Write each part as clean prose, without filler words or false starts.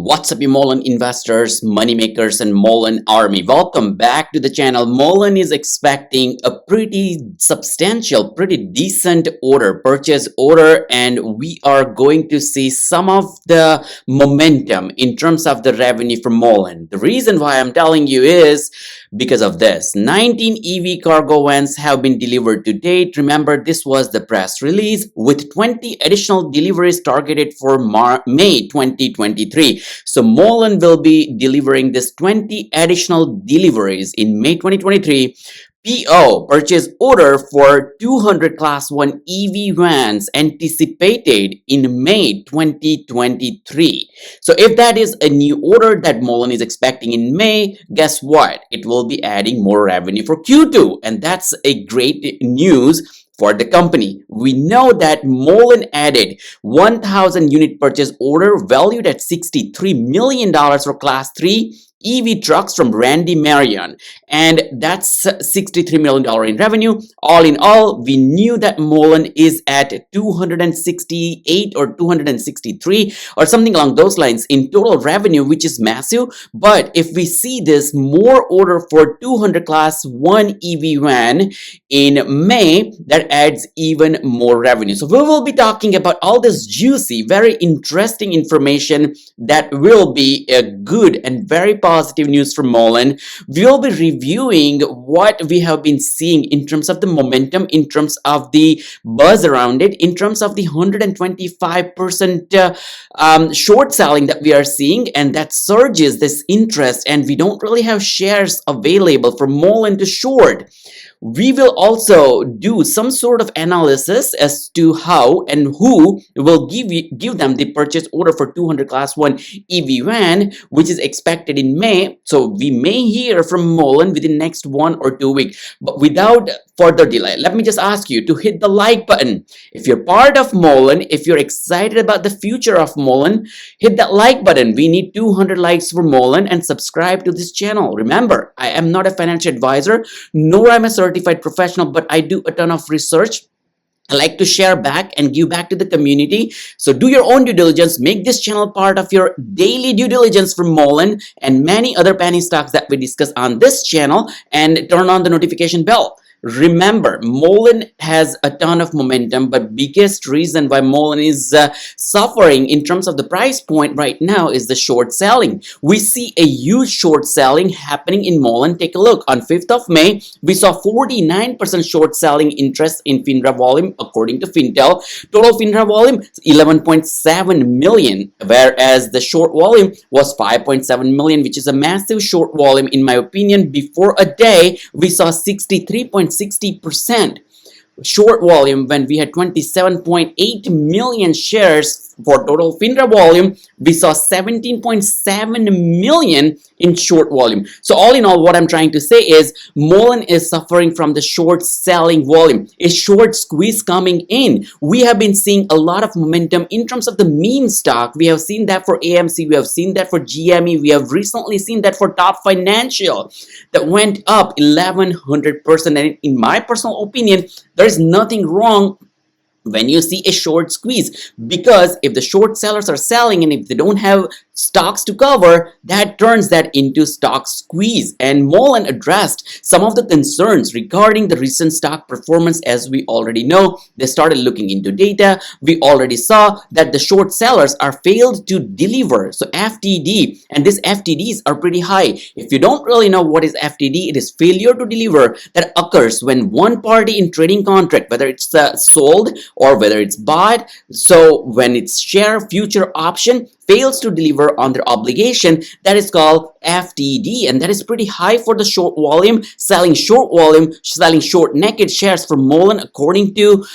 What's up, you Mullen investors, moneymakers, and Mullen army? Welcome back to the channel. Mullen is expecting a pretty substantial, pretty decent purchase order, and we are going to see some of the momentum in terms of the revenue from Mullen. The reason why I'm telling you is because of this. 19 EV cargo vans have been delivered to date. Remember, this was the press release with 20 additional deliveries targeted for May 2023. So Mullen will be delivering this 20 additional deliveries in May 2023. PO, purchase order for 200 Class 1 EV vans anticipated in May 2023. So if that is a new order that Mullen is expecting in May, guess what? It will be adding more revenue for Q2, and that's a great news for the company. We know that Mullen added 1,000 unit purchase order valued at $63 million for Class 3 EV trucks from Randy Marion, and that's $63 million in revenue. All in all, we knew that Mullen is at 268 or 263 or something along those lines in total revenue, which is massive. But if we see this more order for 200 Class 1 EV van in May, that adds even more revenue. So we will be talking about all this juicy, very interesting information that will be a good and very positive news from Mullen. We will be reviewing what we have been seeing in terms of the momentum, in terms of the buzz around it, in terms of the 125% short selling that we are seeing, and that surges this interest, and we don't really have shares available for Mullen to short. We will also do some sort of analysis as to how and who will give them the purchase order for 200 Class 1 EV van, which is expected in May. So we may hear from Mullen within next 1 or 2 weeks. But without further delay, let me just ask you to hit the like button. If you're part of Mullen, if you're excited about the future of Mullen, hit that like button. We need 200 likes for Mullen, and subscribe to this channel. Remember, I am not a financial advisor, nor am I a certified professional, but I do a ton of research. I like to share back and give back to the community. So do your own due diligence. Make this channel part of your daily due diligence from Mullen and many other penny stocks that we discuss on this channel, and turn on the notification bell. Remember, Mullen has a ton of momentum, but biggest reason why Mullen is suffering in terms of the price point right now is the short selling. We see a huge short selling happening in Mullen. Take a look. On 5th of May, we saw 49% short selling interest in FINRA volume according to Fintel. Total FINRA volume 11.7 million, whereas the short volume was 5.7 million, which is a massive short volume in my opinion. Before a day, we saw 63.60% short volume when we had 27.8 million shares. For total FINRA volume, we saw 17.7 million in short volume. So all in all, what I'm trying to say is Mullen is suffering from the short selling volume, a short squeeze coming in. We have been seeing a lot of momentum in terms of the meme stock. We have seen that for AMC, we have seen that for GME, we have recently seen that for Top Financial that went up 1100%. And in my personal opinion, there is nothing wrong when you see a short squeeze, because if the short sellers are selling and if they don't have stocks to cover, that turns that into stock squeeze. And Mullen addressed some of the concerns regarding the recent stock performance. As we already know, they started looking into data. We already saw that the short sellers are failed to deliver. So FTD, and these FTDs are pretty high. If you don't really know what is FTD, it is failure to deliver that occurs when one party in trading contract, whether it's sold or whether it's bought, so when it's share future option fails to deliver on their obligation, that is called FTD, and that is pretty high for the short volume, selling short naked shares for Mullen according to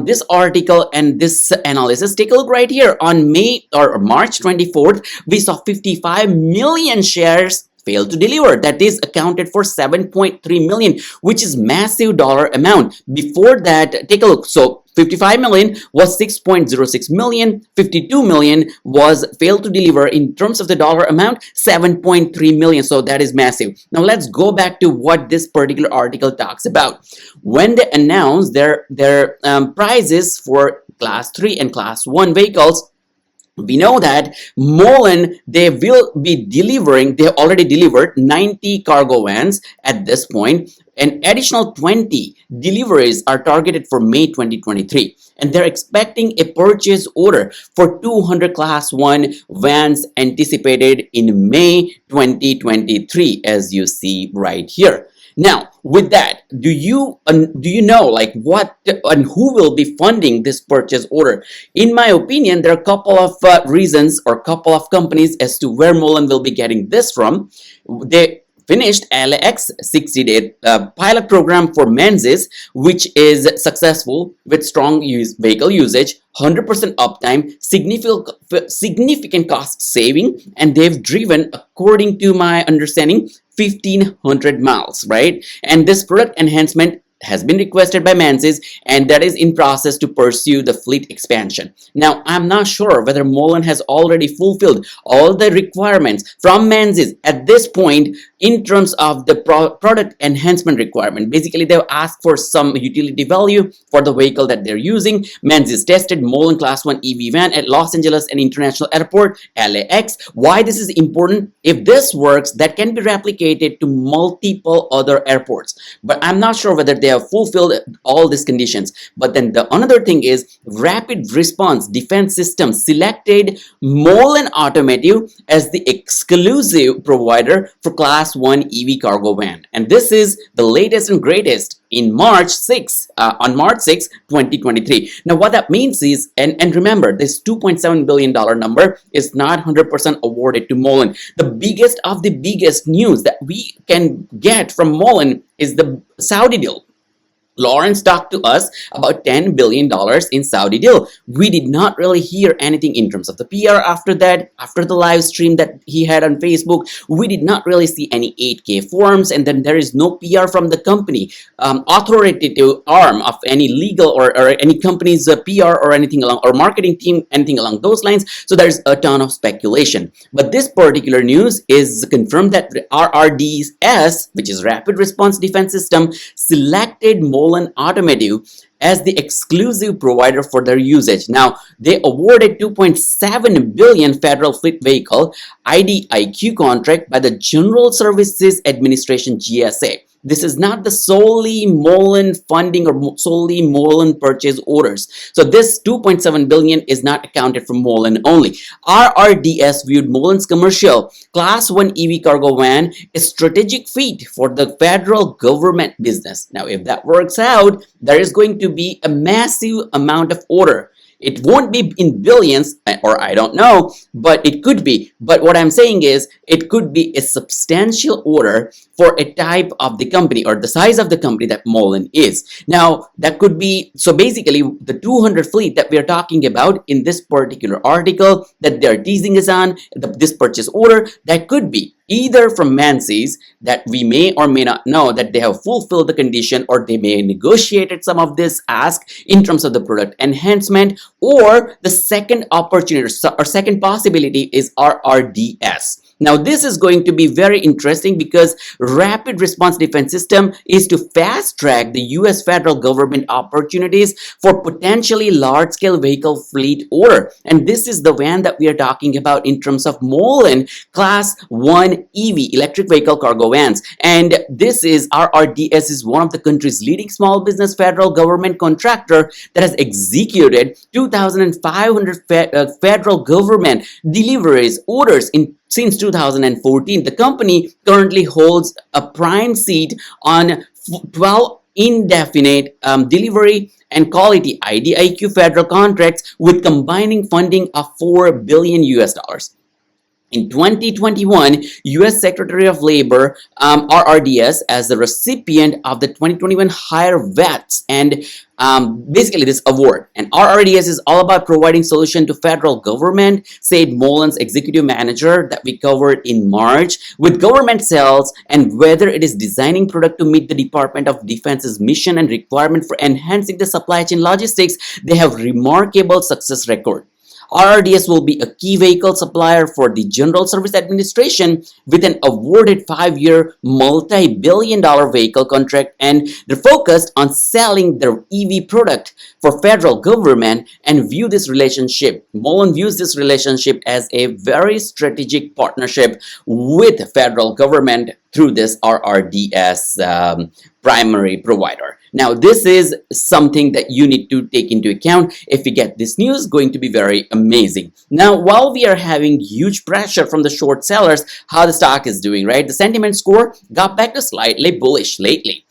this article and this analysis. Take a look right here. On March 24th, we saw 55 million shares failed to deliver. That is accounted for 7.3 million, which is massive dollar amount. Before that, take a look. So 55 million was 6.06 million, 52 million was failed to deliver. In terms of the dollar amount, 7.3 million. So that is massive. Now let's go back to what this particular article talks about. When they announced their prices for Class 3 and Class 1 vehicles, We know that MULN, they will be delivering, they have already delivered 90 cargo vans at this point, and additional 20 deliveries are targeted for May 2023. And they're expecting a purchase order for 200 Class 1 vans anticipated in May 2023, as you see right here. Now, with that, do you know like what and who will be funding this purchase order? In my opinion, there are a couple of reasons or couple of companies as to where MULN will be getting this from. They finished LAX 60-day pilot program for Menzies, which is successful with strong vehicle usage, 100% uptime, significant cost saving, and they've driven, according to my understanding, 1,500 miles, right? And this product enhancement has been requested by Menzies, and that is in process to pursue the fleet expansion. Now, I'm not sure whether MULN has already fulfilled all the requirements from Menzies at this point in terms of the product enhancement requirement. Basically, they've asked for some utility value for the vehicle that they're using. Menzies tested MULN Class 1 EV van at Los Angeles and International Airport, LAX. Why this is important? If this works, that can be replicated to multiple other airports. But I'm not sure whether they have fulfilled all these conditions. But then the another thing is rapid response defense system selected Mullen Automotive as the exclusive provider for Class 1 EV cargo van, and this is the latest and greatest in March 6 on March 6 2023. Now what that means is, and remember, this $2.7 billion number is not 100% awarded to MULN. The biggest of the biggest news that we can get from MULN is the Saudi deal. Lawrence talked to us about $10 billion in Saudi deal. We did not really hear anything in terms of the PR after that. After the live stream that he had on Facebook, we did not really see any 8K forms, and then there is no PR from the company, authoritative arm of any legal or any company's PR or anything along, or marketing team, anything along those lines. So there's a ton of speculation. But this particular news is confirmed that RRDS, which is Rapid Response Defense System, selected Mullen Automotive as the exclusive provider for their usage. Now, they awarded $2.7 billion federal fleet vehicle IDIQ contract by the General Services Administration, GSA. This is not the solely MULN funding or solely MULN purchase orders. So this $2.7 billion is not accounted for MULN only. RRDS viewed MULN's commercial Class 1 EV cargo van a strategic feat for the federal government business. Now, if that works out, there is going to be a massive amount of order. It won't be in billions, or I don't know, but it could be. But what I'm saying is, it could be a substantial order for a type of the company or the size of the company that MULN is. Now, that could be, so basically, the 200 fleet that we are talking about in this particular article that they're teasing us on, this purchase order, that could be either from Menzies, that we may or may not know that they have fulfilled the condition, or they may have negotiated some of this ask in terms of the product enhancement, or the second opportunity or second possibility is RRDS. Now, this is going to be very interesting because Rapid Response Defense System is to fast track the US federal government opportunities for potentially large-scale vehicle fleet order. And this is the van that we are talking about in terms of MULN Class 1 EV, electric vehicle cargo vans. And this is RRDS is one of the country's leading small business federal government contractor that has executed 2,500 federal government deliveries orders since 2014. The company currently holds a prime seat on 12 indefinite delivery and quality IDIQ federal contracts with combining funding of $4 billion US. In 2021, U.S. Secretary of Labor, RRDS, as the recipient of the 2021 Higher VETS and basically this award. And RRDS is all about providing solution to federal government, said MULN's executive manager that we covered in March, with government sales and whether it is designing product to meet the Department of Defense's mission and requirement for enhancing the supply chain logistics. They have remarkable success record. RRDS will be a key vehicle supplier for the General Service Administration with an awarded 5-year multi-billion-dollar vehicle contract, and they're focused on selling their EV product for federal government and view this relationship. Mullen views this relationship as a very strategic partnership with the federal government through this RRDS primary provider. Now, this is something that you need to take into account. If you get this news, going to be very amazing. Now, while we are having huge pressure from the short sellers, how the stock is doing, right? The sentiment score got back to slightly bullish lately.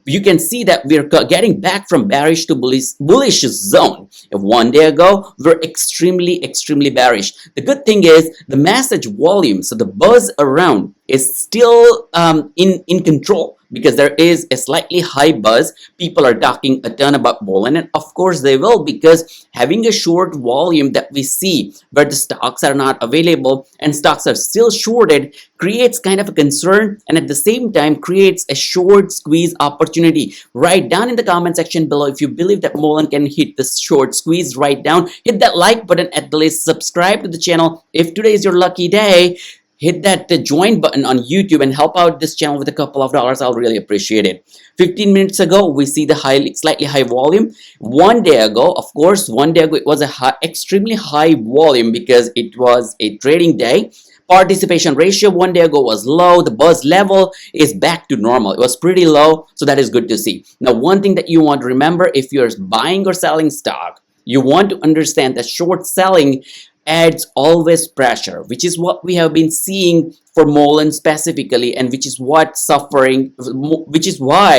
You can see that we're getting back from bearish to bullish zone. If 1 day ago, we're extremely bearish. The good thing is the message volume, so the buzz around, is still in control, because there is a slightly high buzz. People are talking a ton about MULN, and of course they will, because having a short volume that we see where the stocks are not available and stocks are still shorted creates kind of a concern, and at the same time creates a short squeeze opportunity. Write down in the comment section below if you believe that MULN can hit the short squeeze. Write down, hit that like button, at the least subscribe to the channel. If today is your lucky day, hit that join button on YouTube and help out this channel with a couple of dollars. I'll really appreciate it. 15 minutes ago, we see the slightly high volume. 1 day ago, of course, 1 day ago, it was a extremely high volume because it was a trading day. Participation ratio 1 day ago was low. The buzz level is back to normal. It was pretty low, so that is good to see. Now, one thing that you want to remember, if you're buying or selling stock, you want to understand that short selling adds always pressure, which is what we have been seeing for MULN specifically, and which is why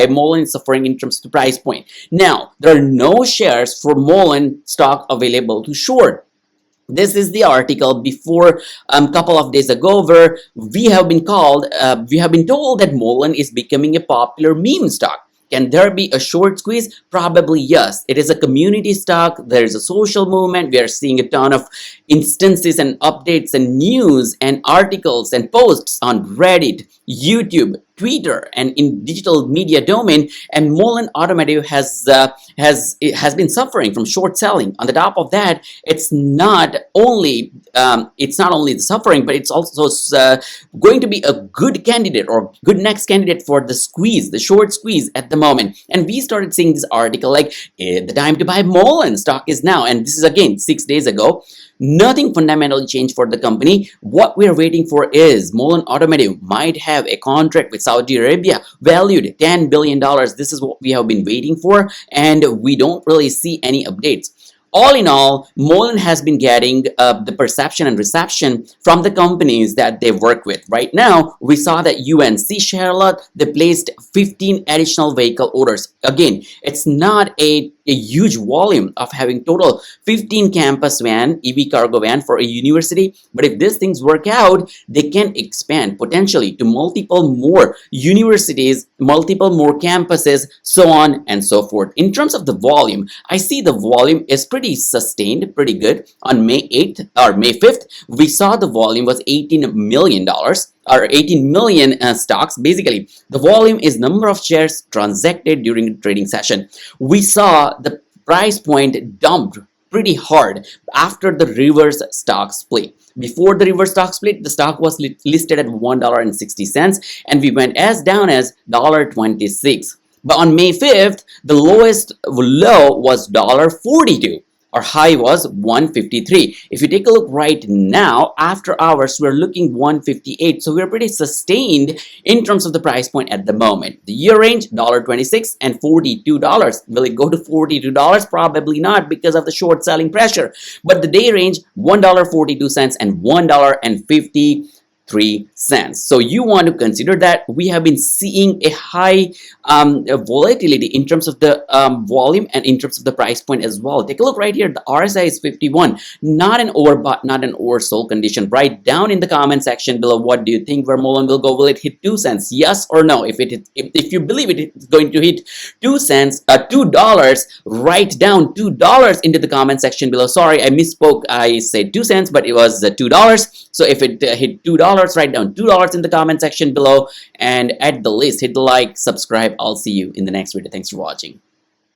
MULN is suffering in terms of the price point. Now, there are no shares for MULN stock available to short. This is the article before a couple of days ago, where we have been told that MULN is becoming a popular meme stock. Can there be a short squeeze? Probably yes. It is a community stock. There is a social movement. We are seeing a ton of instances and updates and news and articles and posts on Reddit, YouTube, Twitter, and in digital media domain, and Mullen Automative has been suffering from short selling. On the top of that, it's not only the suffering, but it's also going to be a good candidate or good next candidate for the squeeze, the short squeeze at the moment. And we started seeing this article like the time to buy Mullen stock is now, and this is again 6 days ago. Nothing fundamentally changed for the company. What we're waiting for is Mullen Automative might have a contract with Saudi Arabia valued at $10 billion. This is what we have been waiting for, and we don't really see any updates. All in all, Mullen has been getting the perception and reception from the companies that they work with. Right now, we saw that UNC Charlotte, they placed 15 additional vehicle orders. Again, it's not a huge volume of having total 15 campus van, EV cargo van for a university. But if these things work out, they can expand potentially to multiple more universities, multiple more campuses, so on and so forth. In terms of the volume, I see the volume is pretty sustained, pretty good. On May 8th or May 5th, we saw the volume was $18 million. Or 18 million stocks. Basically, the volume is number of shares transacted during the trading session. We saw the price point dumped pretty hard after the reverse stock split. Before the reverse stock split, the stock was listed at $1.60, and we went as down as $1.26. But on May 5th, the lowest low was $1.42. Our high was 153. If you take a look right now, after hours, we're looking 158. So we're pretty sustained in terms of the price point at the moment. The year range, $1.26 and $42. Will it go to $42? Probably not, because of the short selling pressure. But the day range, $1.42 and $1.53. So you want to consider that we have been seeing a high volatility in terms of the volume and in terms of the price point as well. Take a look right here. The RSI is 51. Not an overbought, not an oversold condition. Write down in the comment section below, what do you think where Mullen will go? Will it hit 2 cents? Yes or no? If you believe it's going to hit 2 cents, $2, write down $2 into the comment section below. Sorry, I misspoke. I said 2 cents, but it was $2. So if it hit $2, write down $2 in the comment section below, and at the least hit the like, subscribe. I'll see you in the next video. Thanks for watching.